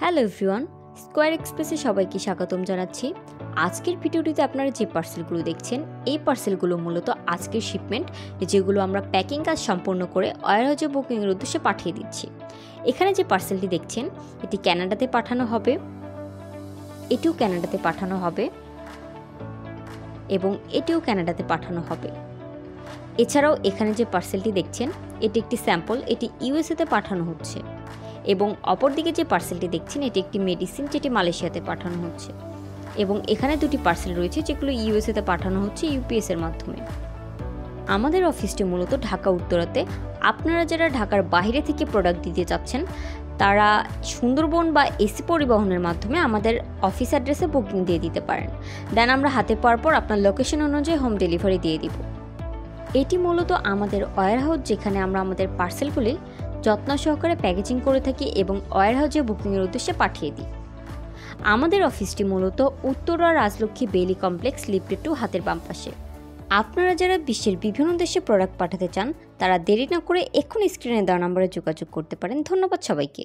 Hello everyone, square এক্সপ্রেসে সবাইকে স্বাগতম জানাচ্ছি। আজকের ভিডিওটিতে আপনারা যে পার্সেলগুলো দেখছেন, এই পার্সেলগুলো মূলত আজকের শিপমেন্ট, যেগুলো আমরা প্যাকিং কাজ সম্পন্ন করে ওয়্যারহাউসে বুকিংয়ের উদ্দেশ্যে পাঠিয়ে দিচ্ছি। এখানে যে পার্সেলটি দেখছেন, এটি কানাডাতে পাঠানো হবে, এটিও কানাডাতে পাঠানো হবে এবং এটিও কানাডাতে পাঠানো হবে। এছাড়াও এখানে যে পার্সেলটি দেখছেন, এটি একটি স্যাম্পল, এটি ইউএসএতে পাঠানো হচ্ছে। এবং অপরদিকে যে পার্সেলটি দেখছেন, এটি একটি মেডিসিন, যেটি মালয়েশিয়াতে পাঠানো হচ্ছে। এবং এখানে দুটি পার্সেল রয়েছে যেগুলো ইউএসএতে পাঠানো হচ্ছে ইউপিএস এর মাধ্যমে। আমাদের অফিসটি মূলত ঢাকা উত্তরাতে। আপনারা যারা ঢাকার বাইরে থেকে প্রোডাক্ট দিতে চাচ্ছেন, তারা সুন্দরবন বা এসি পরিবহনের মাধ্যমে আমাদের অফিস অ্যাড্রেসে বুকিং দিয়ে দিতে পারেন। দেন আমরা হাতে পাওয়ার পর আপনার লোকেশন অনুযায়ী হোম ডেলিভারি দিয়ে দিব। এটি মূলত আমাদের ওয়্যারহাউস, যেখানে আমরা আমাদের পার্সেলগুলি যত্ন সহকারে প্যাকেজিং করে থাকি এবং ওয়্যারহাউসে বুকিংয়ের উদ্দেশ্যে পাঠিয়ে দিই। আমাদের অফিসটি মূলত Uttara Rajlakshmi Bailey complex, lifted 2, হাতের বাম পাশে। আপনারা যারা বিশ্বের বিভিন্ন দেশে প্রোডাক্ট পাঠাতে চান, তারা দেরি না করে এক্ষুনি স্ক্রিনে দেওয়া নম্বরে যোগাযোগ করতে পারেন। ধন্যবাদ সবাইকে।